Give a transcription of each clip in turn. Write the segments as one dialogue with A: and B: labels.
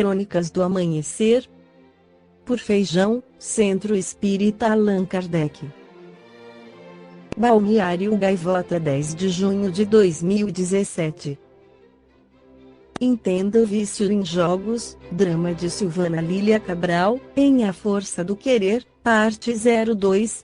A: Crônicas do Amanhecer, por Feijão, Centro Espírita Allan Kardec. Balneário Gaivota, 10 de junho de 2017. Entenda o vício em jogos, drama de Silvana Lília Cabral, em A Força do Querer, parte 02.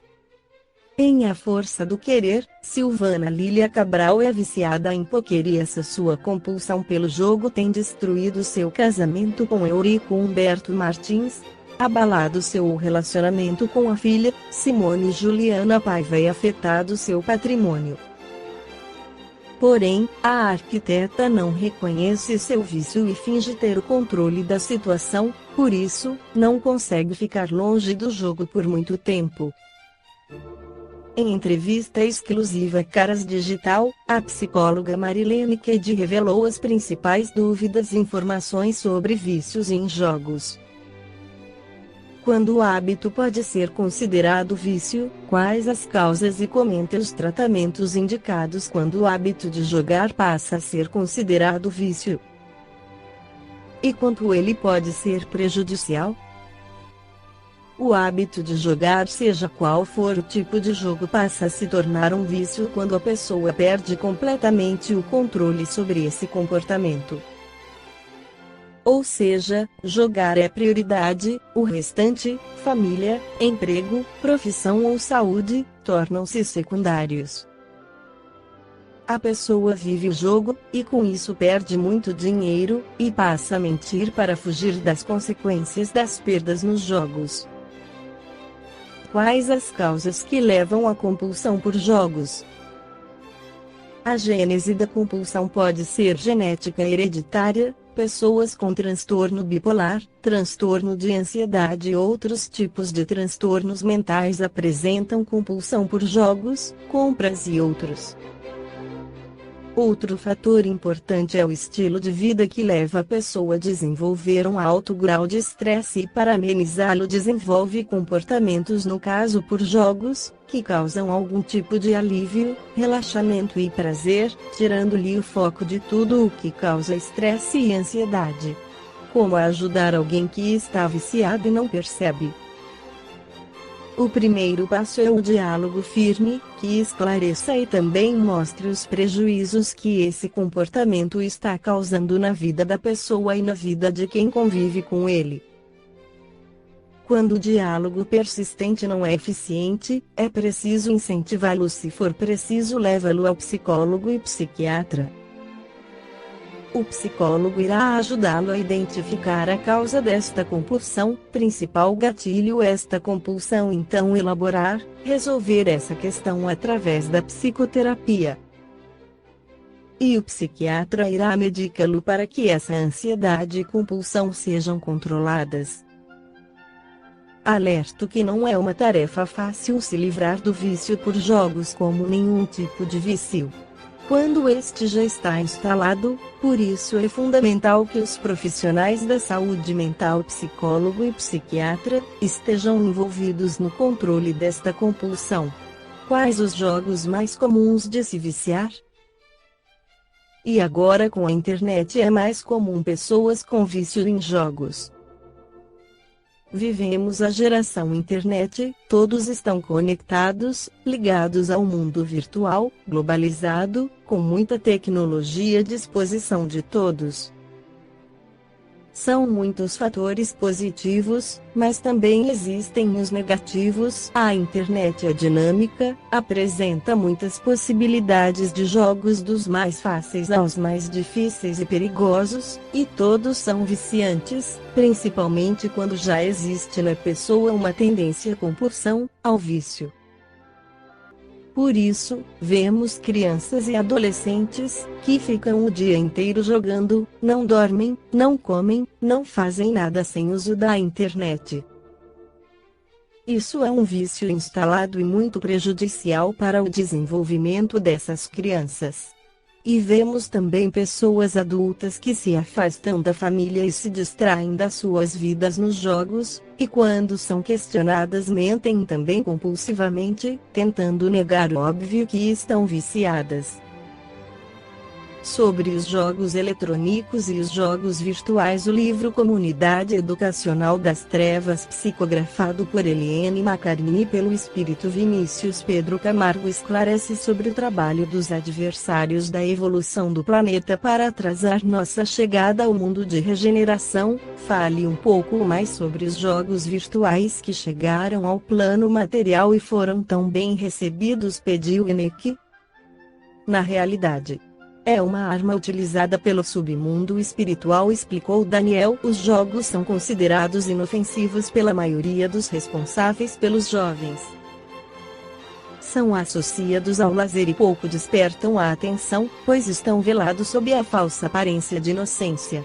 A: Em A Força do Querer, Silvana Lília Cabral é viciada em poker e essa sua compulsão pelo jogo tem destruído seu casamento com Eurico Humberto Martins, abalado seu relacionamento com a filha, Simone Juliana Paiva, e afetado seu patrimônio. Porém, a arquiteta não reconhece seu vício e finge ter o controle da situação, por isso, não consegue ficar longe do jogo por muito tempo. Em entrevista exclusiva Caras Digital, a psicóloga Marilene Kedi revelou as principais dúvidas e informações sobre vícios em jogos. Quando o hábito pode ser considerado vício, quais as causas, e comenta os tratamentos indicados quando o hábito de jogar passa a ser considerado vício. E quanto ele pode ser prejudicial? O hábito de jogar, seja qual for o tipo de jogo, passa a se tornar um vício quando a pessoa perde completamente o controle sobre esse comportamento. Ou seja, jogar é prioridade, o restante, família, emprego, profissão ou saúde, tornam-se secundários. A pessoa vive o jogo, e com isso perde muito dinheiro, e passa a mentir para fugir das consequências das perdas nos jogos. Quais as causas que levam à compulsão por jogos? A gênese da compulsão pode ser genética hereditária. Pessoas com transtorno bipolar, transtorno de ansiedade e outros tipos de transtornos mentais apresentam compulsão por jogos, compras e outros. Outro fator importante é o estilo de vida que leva a pessoa a desenvolver um alto grau de estresse e, para amenizá-lo, desenvolve comportamentos, no caso por jogos, que causam algum tipo de alívio, relaxamento e prazer, tirando-lhe o foco de tudo o que causa estresse e ansiedade. Como ajudar alguém que está viciado e não percebe? O primeiro passo é o diálogo firme, que esclareça e também mostre os prejuízos que esse comportamento está causando na vida da pessoa e na vida de quem convive com ele. Quando o diálogo persistente não é eficiente, é preciso incentivá-lo, se for preciso leva-lo ao psicólogo e psiquiatra. O psicólogo irá ajudá-lo a identificar a causa desta compulsão, principal gatilho esta compulsão, então elaborar, resolver essa questão através da psicoterapia. E o psiquiatra irá medicá-lo para que essa ansiedade e compulsão sejam controladas. Alerto que não é uma tarefa fácil se livrar do vício por jogos, como nenhum tipo de vício. Quando este já está instalado, por isso é fundamental que os profissionais da saúde mental, psicólogo e psiquiatra, estejam envolvidos no controle desta compulsão. Quais os jogos mais comuns de se viciar? E agora com a internet é mais comum pessoas com vício em jogos. Vivemos a geração internet, todos estão conectados, ligados ao mundo virtual, globalizado, com muita tecnologia à disposição de todos. São muitos fatores positivos, mas também existem os negativos. A internet é dinâmica, apresenta muitas possibilidades de jogos, dos mais fáceis aos mais difíceis e perigosos, e todos são viciantes, principalmente quando já existe na pessoa uma tendência à compulsão, ao vício. Por isso, vemos crianças e adolescentes, que ficam o dia inteiro jogando, não dormem, não comem, não fazem nada sem uso da internet. Isso é um vício instalado e muito prejudicial para o desenvolvimento dessas crianças. E vemos também pessoas adultas que se afastam da família e se distraem das suas vidas nos jogos, e quando são questionadas mentem também compulsivamente, tentando negar o óbvio que estão viciadas. Sobre os jogos eletrônicos e os jogos virtuais. O livro Comunidade Educacional das Trevas, psicografado por Eliane Macarini e pelo espírito Vinícius Pedro Camargo, esclarece sobre o trabalho dos adversários da evolução do planeta para atrasar nossa chegada ao mundo de regeneração. Fale um pouco mais sobre os jogos virtuais que chegaram ao plano material e foram tão bem recebidos, pediu Enek. Na realidade, é uma arma utilizada pelo submundo espiritual, explicou Daniel. Os jogos são considerados inofensivos pela maioria dos responsáveis pelos jovens. São associados ao lazer e pouco despertam a atenção, pois estão velados sob a falsa aparência de inocência.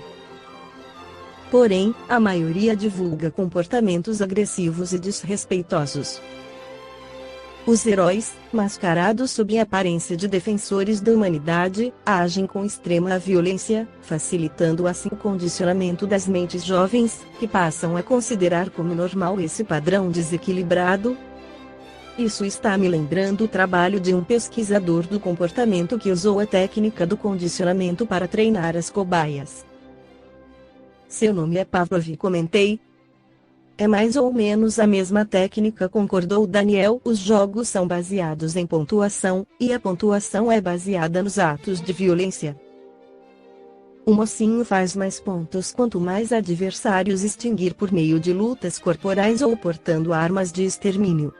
A: Porém, a maioria divulga comportamentos agressivos e desrespeitosos. Os heróis, mascarados sob a aparência de defensores da humanidade, agem com extrema violência, facilitando assim o condicionamento das mentes jovens, que passam a considerar como normal esse padrão desequilibrado. Isso está me lembrando o trabalho de um pesquisador do comportamento que usou a técnica do condicionamento para treinar as cobaias. Seu nome é Pavlov, comentei. É mais ou menos a mesma técnica, concordou Daniel. Os jogos são baseados em pontuação, e a pontuação é baseada nos atos de violência. O mocinho faz mais pontos quanto mais adversários extinguir por meio de lutas corporais ou portando armas de extermínio.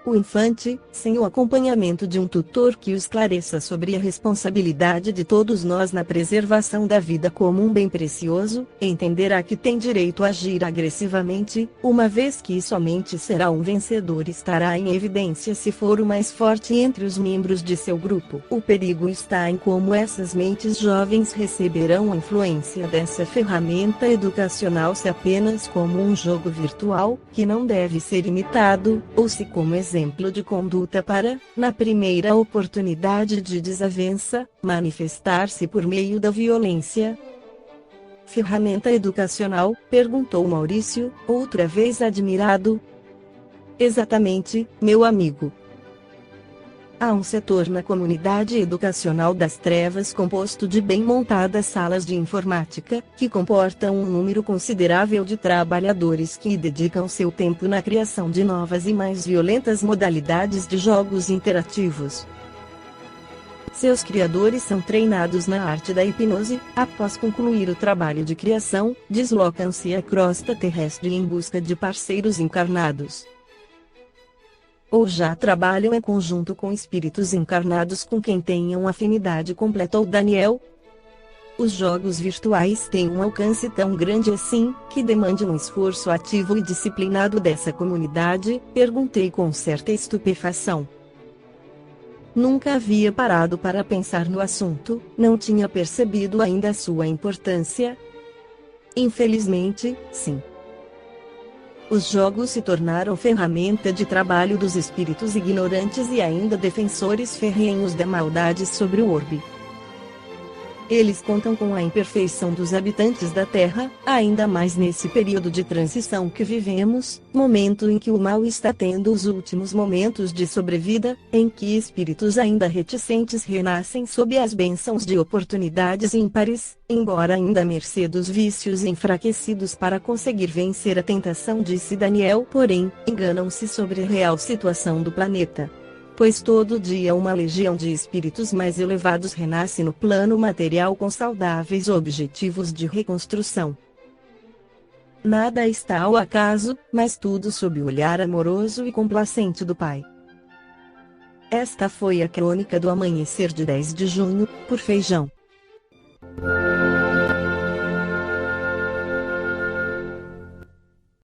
A: O infante, sem o acompanhamento de um tutor que o esclareça sobre a responsabilidade de todos nós na preservação da vida como um bem precioso, entenderá que tem direito a agir agressivamente, uma vez que somente será um vencedor e estará em evidência se for o mais forte entre os membros de seu grupo. O perigo está em como essas mentes jovens receberão a influência dessa ferramenta educacional, se apenas como um jogo virtual, que não deve ser imitado, ou se como exemplo de conduta para, na primeira oportunidade de desavença, manifestar-se por meio da violência. Ferramenta educacional? Perguntou Maurício, outra vez admirado. Exatamente, meu amigo. Há um setor na comunidade educacional das trevas composto de bem montadas salas de informática, que comportam um número considerável de trabalhadores que dedicam seu tempo na criação de novas e mais violentas modalidades de jogos interativos. Seus criadores são treinados na arte da hipnose. Após concluir o trabalho de criação, deslocam-se à crosta terrestre em busca de parceiros encarnados. Ou já trabalham em conjunto com espíritos encarnados com quem tenham afinidade, completou Daniel. Os jogos virtuais têm um alcance tão grande assim, que demande um esforço ativo e disciplinado dessa comunidade? Perguntei com certa estupefação. Nunca havia parado para pensar no assunto, não tinha percebido ainda a sua importância. Infelizmente, sim. Os jogos se tornaram ferramenta de trabalho dos espíritos ignorantes e ainda defensores ferrenhos da maldade sobre o orbe. Eles contam com a imperfeição dos habitantes da Terra, ainda mais nesse período de transição que vivemos, momento em que o mal está tendo os últimos momentos de sobrevida, em que espíritos ainda reticentes renascem sob as bênçãos de oportunidades ímpares, embora ainda à mercê dos vícios enfraquecidos para conseguir vencer a tentação, disse Daniel. Porém, enganam-se sobre a real situação do planeta. Pois todo dia uma legião de espíritos mais elevados renasce no plano material com saudáveis objetivos de reconstrução. Nada está ao acaso, mas tudo sob o olhar amoroso e complacente do Pai. Esta foi a crônica do amanhecer de 10 de junho, por Feijão.